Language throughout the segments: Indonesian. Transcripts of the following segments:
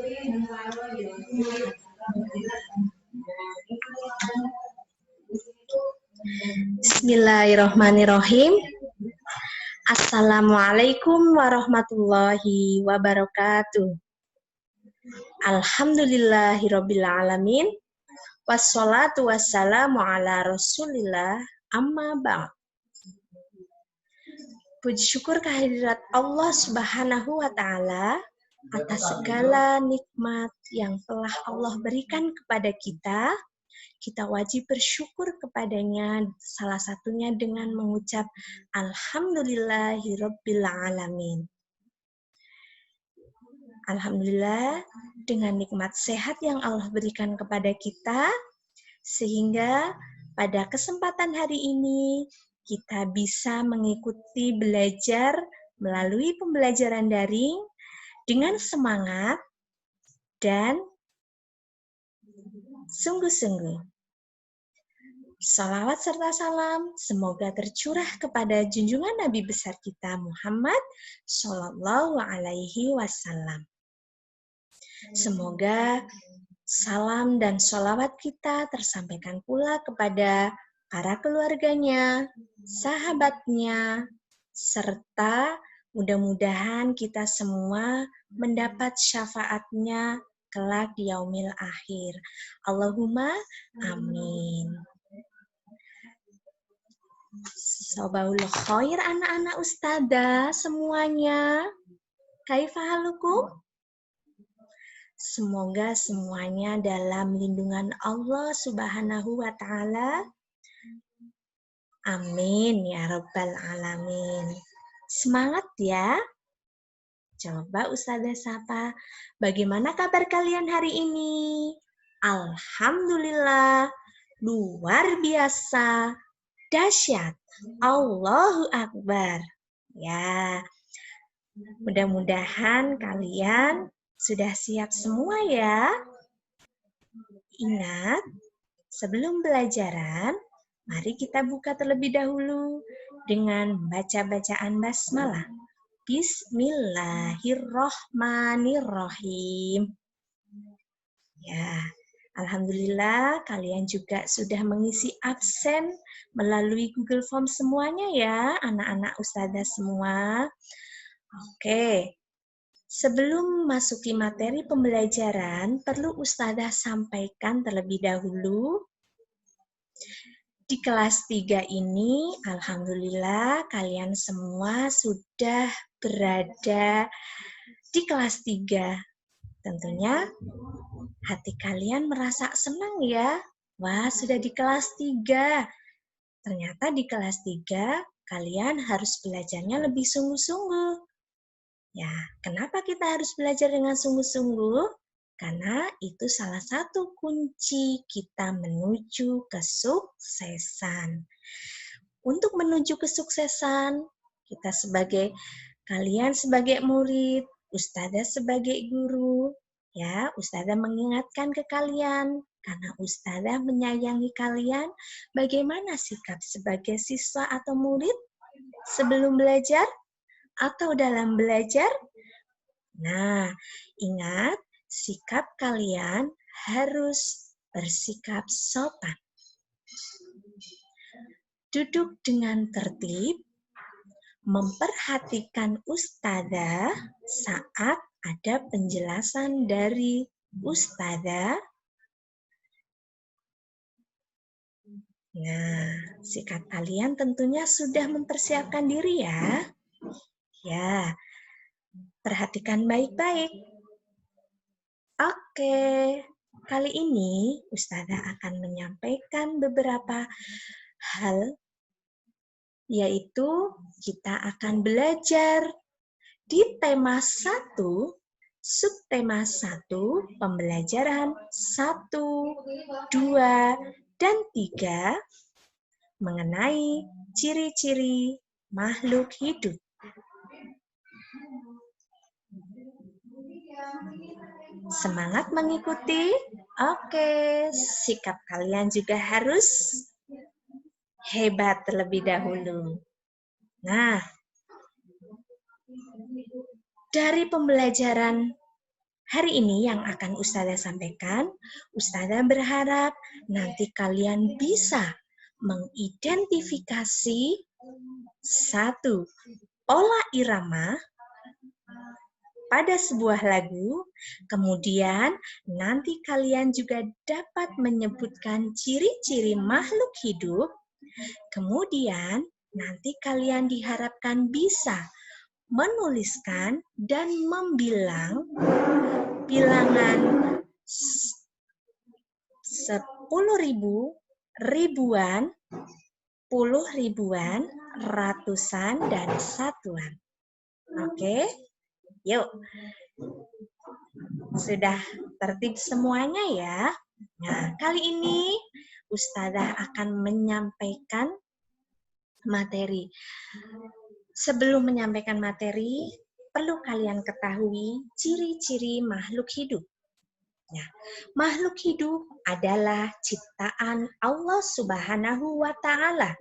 Bismillahirrahmanirrahim. Assalamualaikum warahmatullahi wabarakatuh. Alhamdulillahirabbil alamin. Wassalatu wassalamu ala Rasulillah, amma ba'd. Puji syukur kehadirat Allah Subhanahu wa taala atas segala nikmat yang telah Allah berikan kepada kita. Kita wajib bersyukur kepadanya, salah satunya dengan mengucap Alhamdulillahirabbil alamin. Alhamdulillah, dengan nikmat sehat yang Allah berikan kepada kita, sehingga pada kesempatan hari ini kita bisa mengikuti belajar melalui pembelajaran daring dengan semangat dan sungguh-sungguh. Salawat serta salam semoga tercurah kepada junjungan Nabi besar kita Muhammad Shallallahu Alaihi Wasallam. Semoga salam dan sholawat kita tersampaikan pula kepada para keluarganya, sahabatnya, serta mudah-mudahan kita semua mendapat syafaatnya kelak di yaumil akhir. Allahumma amin. Sobaul khair anak-anak ustadzah semuanya. Kaifahalukum? Semoga semuanya dalam lindungan Allah Subhanahu wa taala. Amin ya rabbal alamin. Semangat ya. Coba ustadzah sapa, bagaimana kabar kalian hari ini? Alhamdulillah, luar biasa. Dahsyat, Allahu Akbar. Ya, mudah-mudahan kalian sudah siap semua ya. Ingat, sebelum belajaran, mari kita buka terlebih dahulu dengan baca bacaan basmalah. Bismillahirrohmanirrohim. Ya, alhamdulillah kalian juga sudah mengisi absen melalui Google Form semuanya ya, anak-anak ustadzah semua. Oke, sebelum masuki materi pembelajaran, perlu ustadzah sampaikan terlebih dahulu. Di kelas 3 ini, alhamdulillah kalian semua sudah berada di kelas 3. Tentunya hati kalian merasa senang ya. Wah, sudah di kelas 3. Ternyata di kelas 3 kalian harus belajarnya lebih sungguh-sungguh. Ya, kenapa kita harus belajar dengan sungguh-sungguh? Karena itu salah satu kunci kita menuju kesuksesan. Untuk menuju kesuksesan, kalian sebagai murid, ustadzah sebagai guru, ya, ustadzah mengingatkan ke kalian, karena ustadzah menyayangi kalian, bagaimana sikap sebagai siswa atau murid sebelum belajar atau dalam belajar? Nah, ingat, sikap kalian harus bersikap sopan. Duduk dengan tertib, memperhatikan ustadzah saat ada penjelasan dari ustadzah. Nah, sikap kalian tentunya sudah mempersiapkan diri ya. Ya, perhatikan baik-baik. Oke, kali ini ustadzah akan menyampaikan beberapa hal, yaitu kita akan belajar di tema 1, subtema 1, pembelajaran 1, 2, dan 3 mengenai ciri-ciri makhluk hidup. Semangat mengikuti? Oke, sikap kalian juga harus hebat terlebih dahulu. Nah, dari pembelajaran Hari ini yang akan Ustazah sampaikan, Ustazah berharap nanti kalian bisa mengidentifikasi satu, pola irama pada sebuah lagu, kemudian nanti kalian juga dapat menyebutkan ciri-ciri makhluk hidup, kemudian nanti kalian diharapkan bisa menuliskan dan membilang bilangan 10.000, ribuan, puluh ribuan, ratusan, dan satuan. Oke, yuk. Sudah tertib semuanya ya. Nah, kali ini Ustazah akan menyampaikan materi. Sebelum menyampaikan materi, perlu kalian ketahui ciri-ciri makhluk hidup. Nah, makhluk hidup adalah ciptaan Allah Subhanahu wa Ta'ala.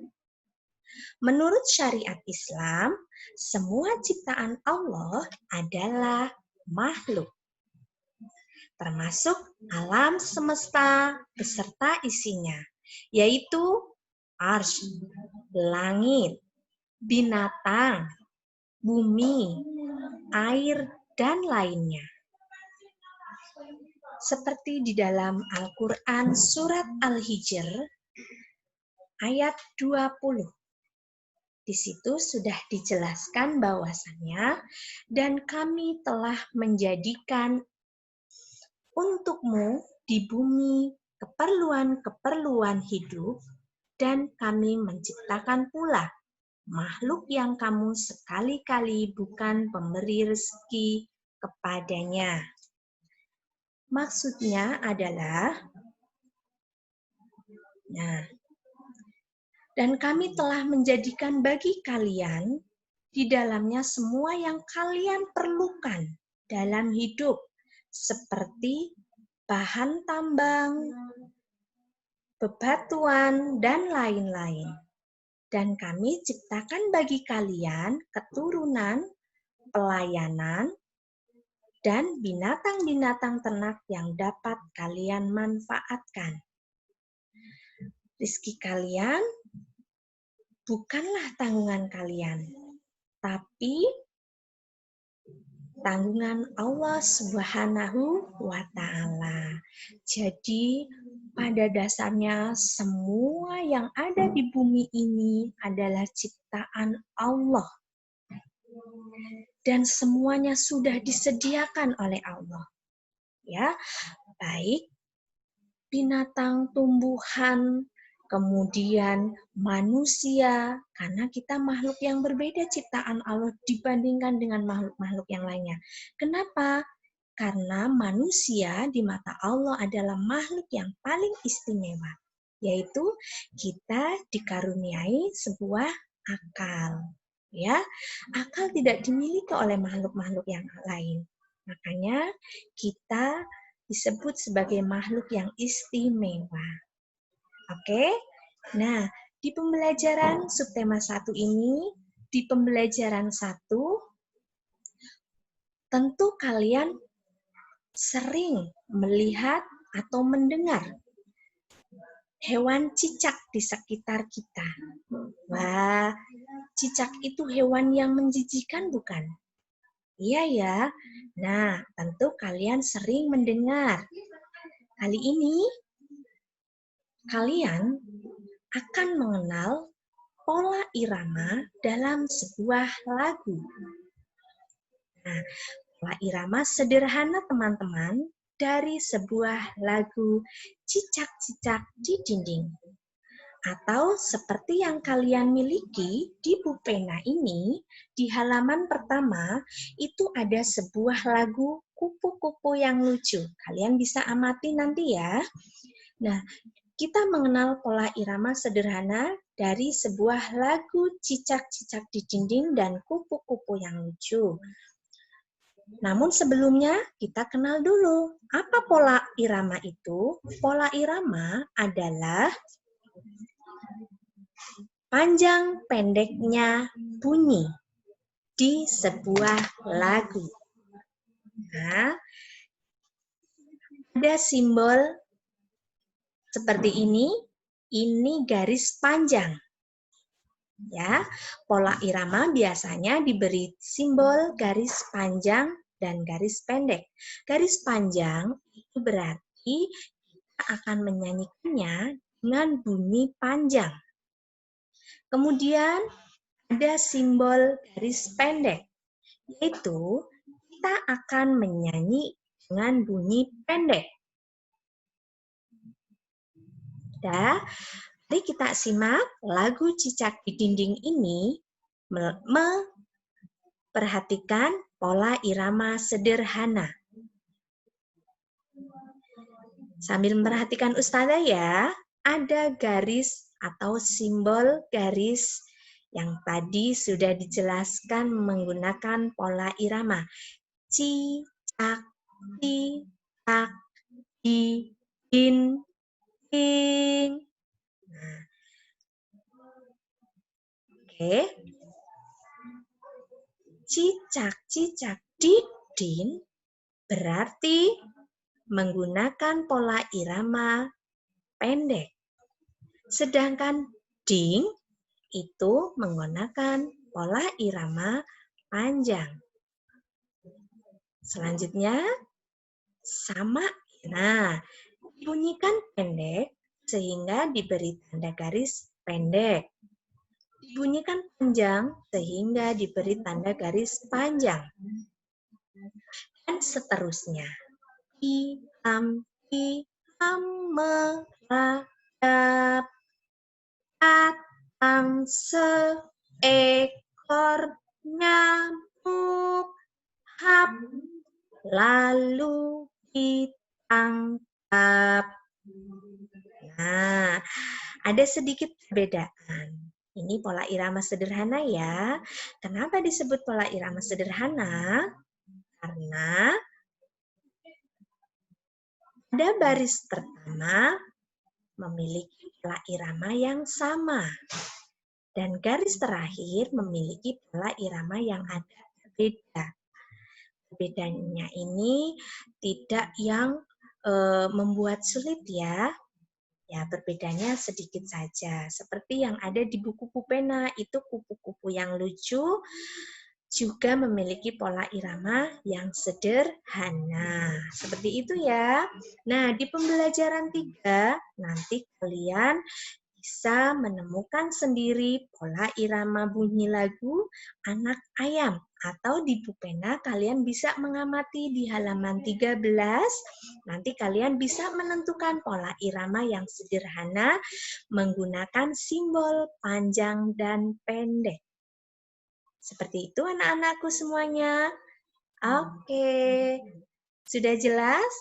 Menurut syariat Islam, semua ciptaan Allah adalah makhluk, termasuk alam semesta beserta isinya, yaitu arsy, langit, binatang, bumi, air, dan lainnya. Seperti di dalam Al-Quran Surat Al-Hijr ayat 20. Di situ sudah dijelaskan bahwasannya, dan kami telah menjadikan untukmu di bumi keperluan-keperluan hidup, dan kami menciptakan pula makhluk yang kamu sekali-kali bukan pemberi rezeki kepadanya. Maksudnya adalah, dan kami telah menjadikan bagi kalian di dalamnya semua yang kalian perlukan dalam hidup, seperti bahan tambang, bebatuan, dan lain-lain. Dan kami ciptakan bagi kalian keturunan, pelayanan, dan binatang-binatang ternak yang dapat kalian manfaatkan. Rizki kalian bukanlah tanggungan kalian, tapi tanggungan Allah Subhanahu wa Ta'ala. Jadi, pada dasarnya semua yang ada di bumi ini adalah ciptaan Allah. Dan semuanya sudah disediakan oleh Allah. Ya, baik binatang, tumbuhan, kemudian manusia, karena kita makhluk yang berbeda ciptaan Allah dibandingkan dengan makhluk-makhluk yang lainnya. Kenapa? Karena manusia di mata Allah adalah makhluk yang paling istimewa, yaitu kita dikaruniai sebuah akal. Ya, akal tidak dimiliki oleh makhluk-makhluk yang lain. Makanya kita disebut sebagai makhluk yang istimewa. Oke? Nah, di pembelajaran subtema 1 ini, di pembelajaran 1, tentu kalian sering melihat atau mendengar hewan cicak di sekitar kita. Wah, cicak itu hewan yang menjijikkan bukan? Iya ya. Nah, tentu kalian sering mendengar. Kali ini, kalian akan mengenal pola irama dalam sebuah lagu. Nah, pola irama sederhana teman-teman dari sebuah lagu Cicak-Cicak di Dinding. Atau seperti yang kalian miliki di pulpena ini, di halaman pertama itu ada sebuah lagu kupu-kupu yang lucu. Kalian bisa amati nanti ya. Nah, kita mengenal pola irama sederhana dari sebuah lagu Cicak-Cicak di Dinding dan kupu-kupu yang lucu. Namun sebelumnya kita kenal dulu, apa pola irama itu? Pola irama adalah panjang pendeknya bunyi di sebuah lagu. Nah, Ada simbol seperti ini garis panjang. Ya, pola irama biasanya diberi simbol garis panjang dan garis pendek. Garis panjang itu berarti kita akan menyanyikannya dengan bunyi panjang. Kemudian ada simbol garis pendek, yaitu kita akan menyanyi dengan bunyi pendek. Ya, mari kita simak lagu Cicak di Dinding ini memperhatikan pola irama sederhana. Sambil memperhatikan Ustazah ya, ada garis atau simbol garis yang tadi sudah dijelaskan menggunakan pola irama. Cicak, cicak, di, din, ding. Nah, oke. Cicak, cicak, didin berarti menggunakan pola irama pendek. Sedangkan ding itu menggunakan pola irama panjang. Selanjutnya, sama. Nah, dibunyikan pendek sehingga diberi tanda garis pendek. Dibunyikan panjang sehingga diberi tanda garis panjang. Dan seterusnya. Iam, meradap, datang seekor nyamuk, hap, lalu ditangkap. Nah, ada sedikit perbedaan. Ini pola irama sederhana ya. Kenapa disebut pola irama sederhana? Karena pada baris pertama memiliki pola irama yang sama. Dan garis terakhir memiliki pola irama yang agak berbeda. Perbedaannya ini tidak yang membuat sulit ya. Ya, perbedaannya sedikit saja. Seperti yang ada di buku Pupena, itu kupu-kupu yang lucu juga memiliki pola irama yang sederhana. Seperti itu ya. Nah, di pembelajaran 3, nanti kalian bisa menemukan sendiri pola irama bunyi lagu Anak Ayam. Atau di Pupena kalian bisa mengamati di halaman 13. Nanti kalian bisa menentukan pola irama yang sederhana menggunakan simbol panjang dan pendek. Seperti itu anak-anakku semuanya. Oke, sudah jelas?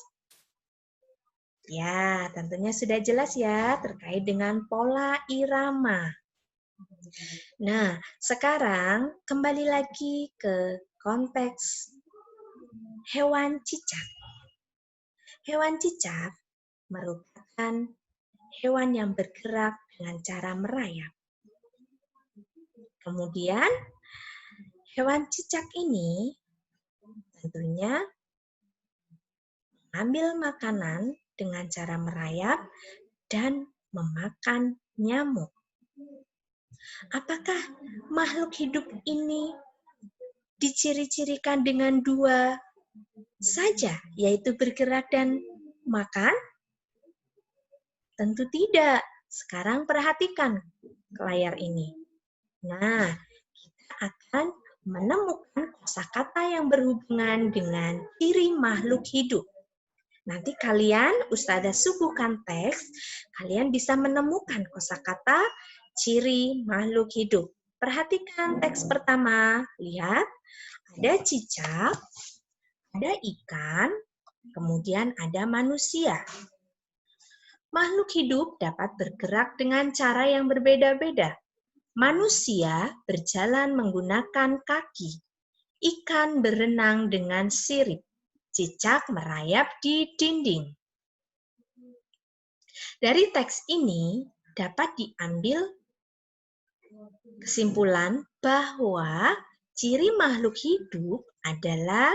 Ya, tentunya sudah jelas ya terkait dengan pola irama. Nah, sekarang kembali lagi ke konteks hewan cicak. Hewan cicak merupakan hewan yang bergerak dengan cara merayap. Kemudian, hewan cicak ini tentunya mengambil makanan dengan cara merayap dan memakan nyamuk. Apakah makhluk hidup ini diciri-cirikan dengan dua saja, yaitu bergerak dan makan? Tentu tidak. Sekarang perhatikan ke layar ini. Nah, kita akan menemukan kosakata yang berhubungan dengan ciri makhluk hidup. Nanti kalian, Ustazah suguhkan teks, kalian bisa menemukan kosakata ciri makhluk hidup. Perhatikan teks pertama, lihat, ada cicak, ada ikan, kemudian ada manusia. Makhluk hidup dapat bergerak dengan cara yang berbeda-beda. Manusia berjalan menggunakan kaki, ikan berenang dengan sirip. Cicak merayap di dinding. Dari teks ini dapat diambil kesimpulan bahwa ciri makhluk hidup adalah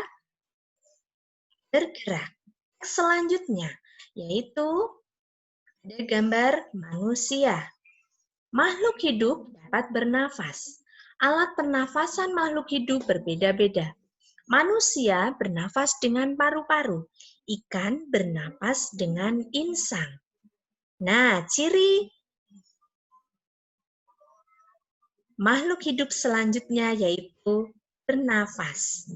bergerak. Selanjutnya, yaitu ada gambar manusia. Makhluk hidup dapat bernafas. Alat pernafasan makhluk hidup berbeda-beda. Manusia bernafas dengan paru-paru. Ikan bernafas dengan insang. Nah, ciri makhluk hidup selanjutnya yaitu bernafas.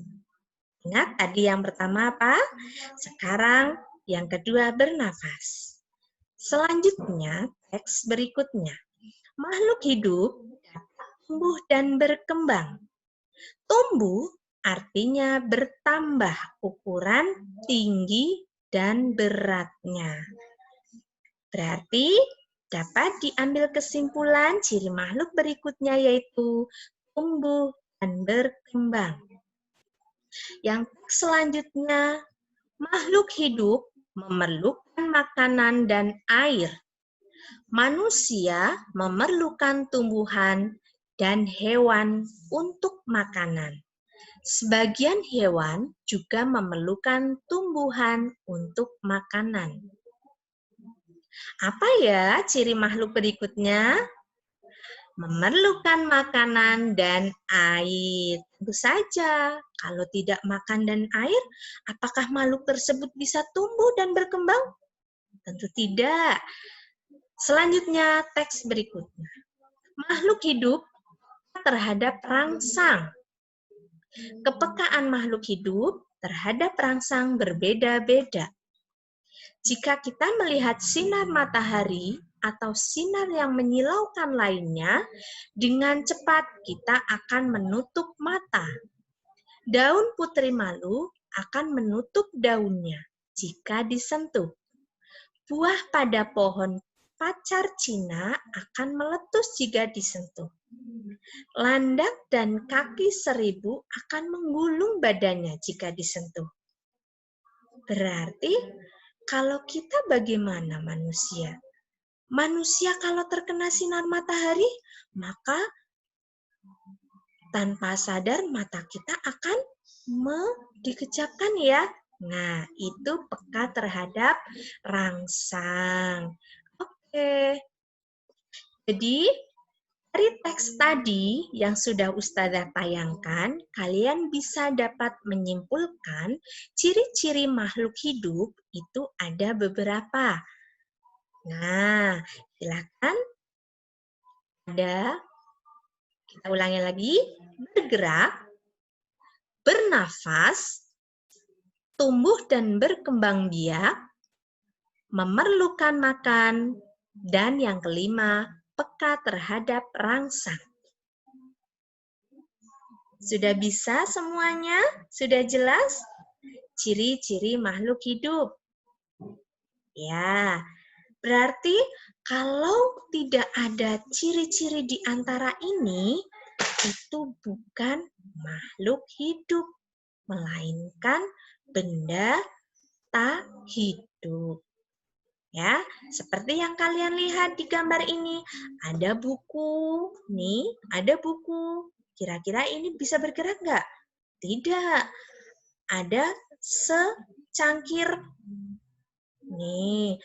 Ingat tadi yang pertama apa? Sekarang yang kedua bernafas. Selanjutnya, teks berikutnya. Makhluk hidup dapat tumbuh dan berkembang. Tumbuh artinya bertambah ukuran, tinggi, dan beratnya. Berarti dapat diambil kesimpulan ciri makhluk berikutnya yaitu tumbuh dan berkembang. Yang selanjutnya, makhluk hidup memerlukan makanan dan air. Manusia memerlukan tumbuhan dan hewan untuk makanan. Sebagian hewan juga memerlukan tumbuhan untuk makanan. Apa ya ciri makhluk berikutnya? Memerlukan makanan dan air. Tentu saja, kalau tidak makan dan air, apakah makhluk tersebut bisa tumbuh dan berkembang? Tentu tidak. Selanjutnya, teks berikutnya. Makhluk hidup terhadap rangsang. Kepekaan makhluk hidup terhadap rangsang berbeda-beda. Jika kita melihat sinar matahari atau sinar yang menyilaukan lainnya, dengan cepat kita akan menutup mata. Daun putri malu akan menutup daunnya jika disentuh. Buah pada pohon pacar Cina akan meletus jika disentuh. Landak dan kaki seribu akan menggulung badannya jika disentuh. Berarti kalau kita bagaimana manusia? Manusia kalau terkena sinar matahari, maka tanpa sadar mata kita akan dikejapkan ya. Nah, itu peka terhadap rangsang. Oke. Jadi, dari teks tadi yang sudah Ustazah tayangkan, kalian bisa dapat menyimpulkan ciri-ciri makhluk hidup itu ada beberapa. Nah, silakan. Kita ulangi lagi, bergerak, bernafas, tumbuh dan berkembang biak, memerlukan makan, dan yang kelima, peka terhadap rangsang. Sudah bisa semuanya? Sudah jelas? Ciri-ciri makhluk hidup. Ya, berarti kalau tidak ada ciri-ciri di antara ini, itu bukan makhluk hidup, melainkan benda tak hidup. Ya, seperti yang kalian lihat di gambar ini, ada buku, nih, ada buku. Kira-kira ini bisa bergerak nggak? Tidak. Ada secangkir. Nih,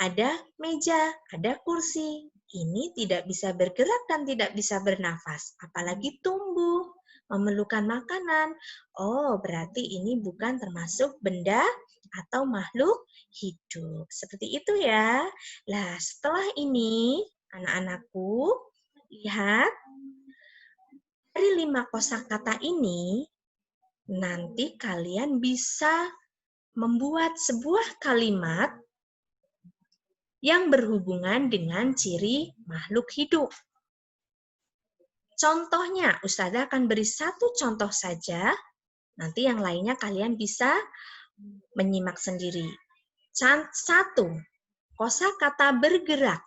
ada meja, ada kursi. Ini tidak bisa bergerak dan tidak bisa bernafas, apalagi tumbuh, memerlukan makanan. Oh, berarti ini bukan termasuk benda atau makhluk hidup. Seperti itu ya. Nah, setelah ini, anak-anakku, lihat dari 5 kosakata ini, nanti kalian bisa membuat sebuah kalimat yang berhubungan dengan ciri makhluk hidup. Contohnya, Ustazah akan beri satu contoh saja, nanti yang lainnya kalian bisa menyimak sendiri. 1. Kosakata bergerak.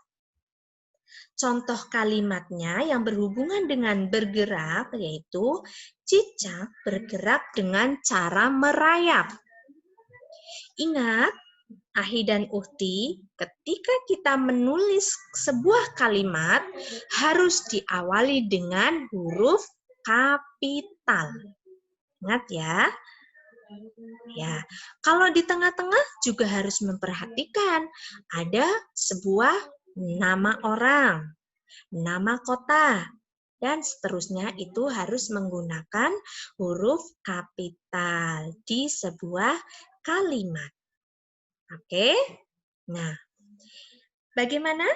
Contoh kalimatnya yang berhubungan dengan bergerak yaitu cicak bergerak dengan cara merayap. Ingat, Ahi dan Uhti, ketika kita menulis sebuah kalimat harus diawali dengan huruf kapital. Ingat ya. Ya, kalau di tengah-tengah juga harus memperhatikan ada sebuah nama orang, nama kota, dan seterusnya itu harus menggunakan huruf kapital di sebuah kalimat. Oke? Nah, bagaimana?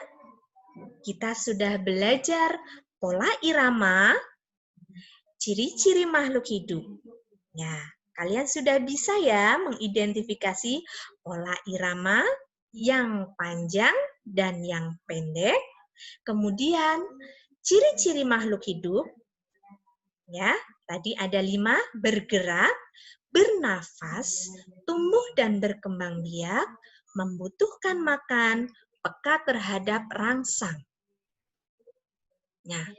Kita sudah belajar pola irama, ciri-ciri makhluk hidup. Ya, kalian sudah bisa ya mengidentifikasi pola irama yang panjang dan yang pendek. Kemudian ciri-ciri makhluk hidup, ya, tadi ada 5: bergerak, bernafas, tumbuh dan berkembang biak, membutuhkan makan, peka terhadap rangsang. Nah,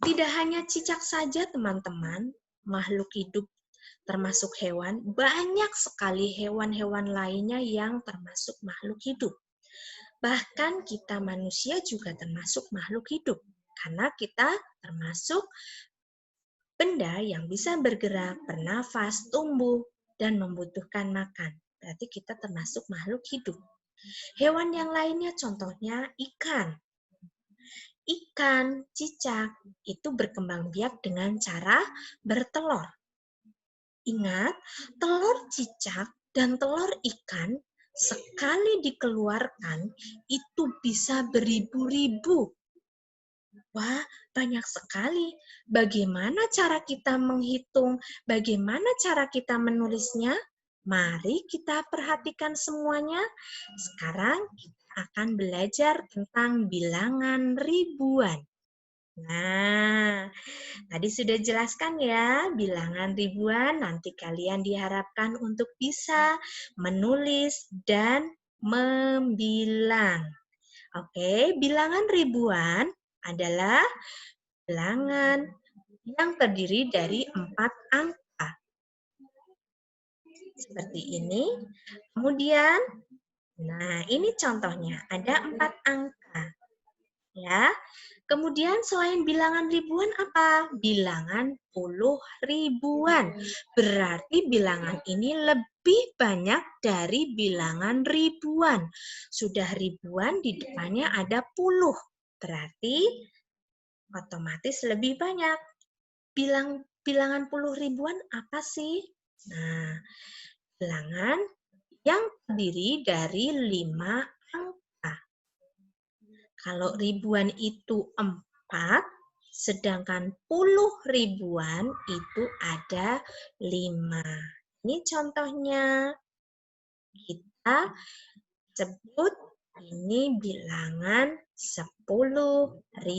tidak hanya cicak saja teman-teman, makhluk hidup termasuk hewan, banyak sekali hewan-hewan lainnya yang termasuk makhluk hidup. Bahkan kita manusia juga termasuk makhluk hidup, karena kita termasuk benda yang bisa bergerak, bernafas, tumbuh, dan membutuhkan makan. Berarti kita termasuk makhluk hidup. Hewan yang lainnya contohnya ikan. Ikan, cicak, itu berkembang biak dengan cara bertelur. Ingat, telur cicak dan telur ikan sekali dikeluarkan itu bisa beribu-ribu. Wah, banyak sekali. Bagaimana cara kita menghitung? Bagaimana cara kita menulisnya? Mari kita perhatikan semuanya. Sekarang kita akan belajar tentang bilangan ribuan. Nah, tadi sudah jelaskan ya, bilangan ribuan nanti kalian diharapkan untuk bisa menulis dan membilang. Oke, bilangan ribuan adalah bilangan yang terdiri dari 4 angka. Seperti ini. Kemudian, nah ini contohnya, ada 4 angka. Ya. Kemudian selain bilangan ribuan apa? Bilangan puluh ribuan. Berarti bilangan ini lebih banyak dari bilangan ribuan. Sudah ribuan di depannya ada puluh. Berarti otomatis lebih banyak. Bilangan puluh ribuan apa sih? Nah, bilangan yang terdiri dari 5 angka. Kalau ribuan itu 4, sedangkan puluh ribuan itu ada 5. Ini contohnya. Kita sebut ini bilangan 10.000.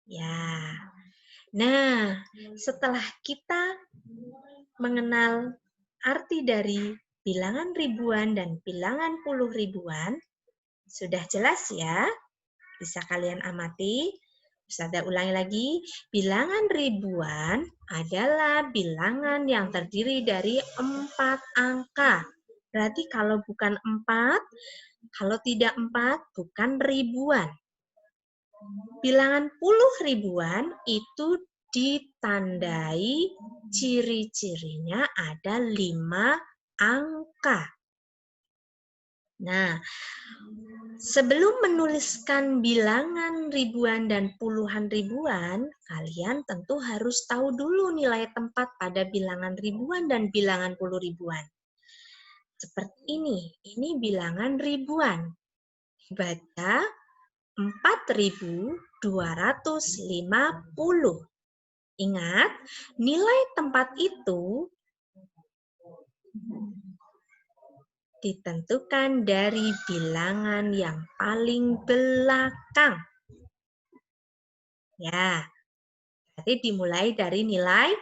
Ya. Nah, setelah kita mengenal arti dari bilangan ribuan dan bilangan puluh ribuan, sudah jelas ya? Bisa kalian amati? Ustazah ulangi lagi, bilangan ribuan adalah bilangan yang terdiri dari 4 angka. Berarti kalau bukan 4, kalau tidak 4, bukan ribuan. Bilangan puluh ribuan itu ditandai ciri-cirinya ada 5 angka. Nah, sebelum menuliskan bilangan ribuan dan puluhan ribuan, kalian tentu harus tahu dulu nilai tempat pada bilangan ribuan dan bilangan puluh ribuan. Seperti ini bilangan ribuan. Dibaca 4.250. Ingat, nilai tempat itu ditentukan dari bilangan yang paling belakang. Ya, berarti dimulai dari nilai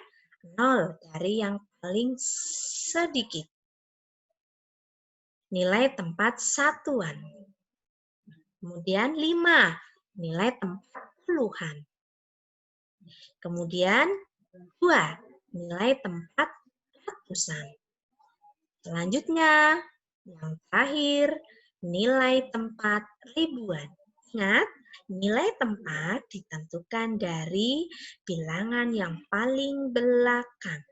0, dari yang paling sedikit. Nilai tempat satuan. Kemudian 5, nilai tempat puluhan. Kemudian 2, nilai tempat ratusan. Selanjutnya, yang terakhir, nilai tempat ribuan. Ingat, nilai tempat ditentukan dari bilangan yang paling belakang.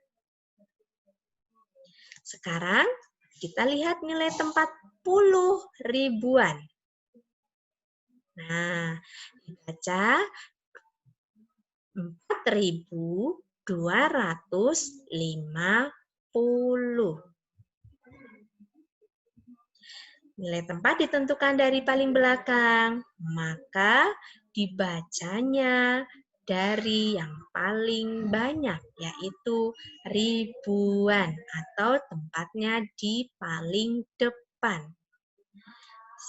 Sekarang kita lihat nilai tempat puluh ribuan. Nah, dibaca 4.250. Nilai tempat ditentukan dari paling belakang, maka dibacanya dari yang paling banyak, yaitu ribuan atau tempatnya di paling depan.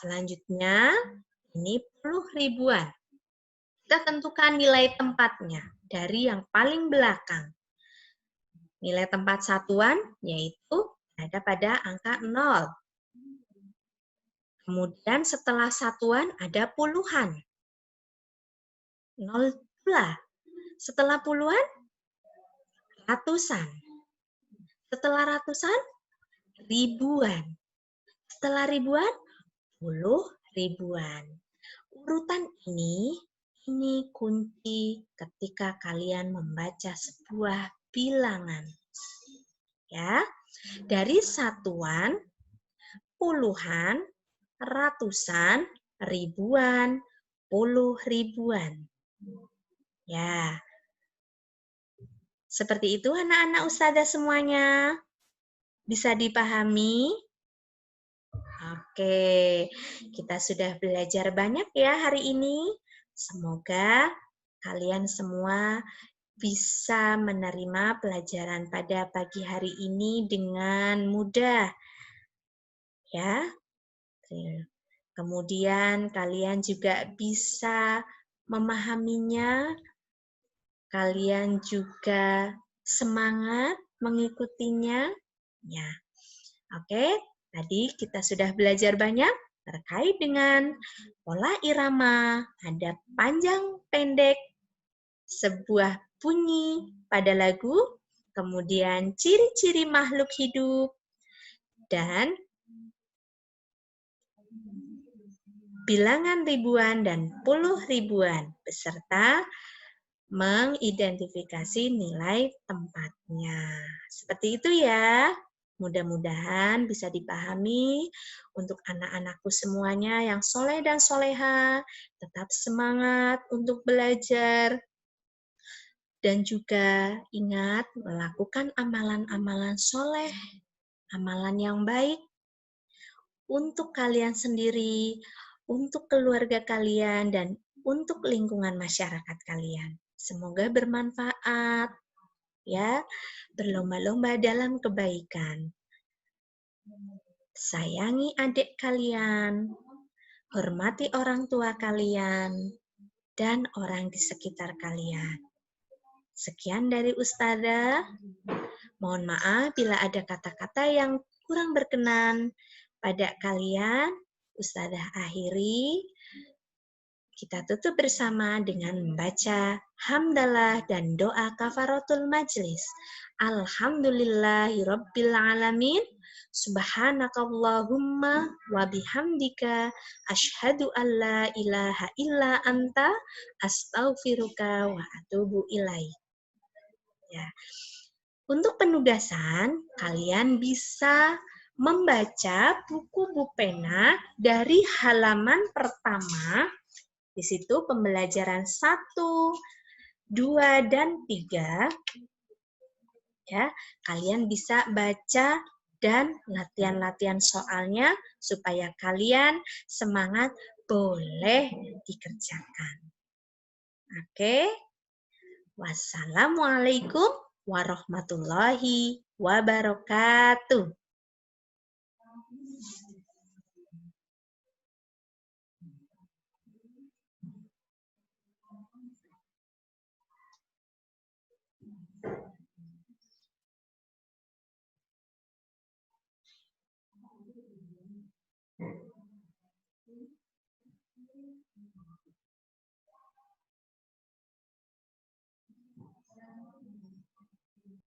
Selanjutnya, ini puluh ribuan. Kita tentukan nilai tempatnya dari yang paling belakang. Nilai tempat satuan yaitu ada pada angka 0. Kemudian setelah satuan ada puluhan. 0 pula. Setelah puluhan, ratusan. Setelah ratusan, ribuan. Setelah ribuan, puluh ribuan. Urutan ini kunci ketika kalian membaca sebuah bilangan. Ya, dari satuan, puluhan, ratusan, ribuan, puluh ribuan. Ya, seperti itu anak-anak ustazah semuanya. Bisa dipahami? Oke, kita sudah belajar banyak ya hari ini. Semoga kalian semua bisa menerima pelajaran pada pagi hari ini dengan mudah. Ya. Kemudian kalian juga bisa memahaminya, kalian juga semangat mengikutinya. Ya. Oke, tadi kita sudah belajar banyak terkait dengan pola irama, ada panjang pendek, sebuah bunyi pada lagu, kemudian ciri-ciri makhluk hidup, dan bilangan ribuan dan puluh ribuan, beserta mengidentifikasi nilai tempatnya. Seperti itu ya. Mudah-mudahan bisa dipahami untuk anak-anakku semuanya yang soleh dan soleha, tetap semangat untuk belajar. Dan juga ingat melakukan amalan-amalan soleh, amalan yang baik untuk kalian sendiri, untuk keluarga kalian, dan untuk lingkungan masyarakat kalian. Semoga bermanfaat, ya. Berlomba-lomba dalam kebaikan. Sayangi adik kalian, hormati orang tua kalian, dan orang di sekitar kalian. Sekian dari Ustazah. Mohon maaf bila ada kata-kata yang kurang berkenan pada kalian. Ustazah akhiri. Kita tutup bersama dengan membaca hamdalah dan doa kafaratul majlis. Alhamdulillahirabbil alamin. Subhanakallahumma wa bihamdika asyhadu an la ilaha illa anta astaghfiruka wa atubu ilaik. Ya. Untuk penugasan, kalian bisa membaca buku pena dari halaman pertama. Di situ pembelajaran 1, 2, dan 3. Ya, kalian bisa baca dan latihan-latihan soalnya supaya kalian semangat boleh dikerjakan. Oke. Wassalamualaikum warahmatullahi wabarakatuh.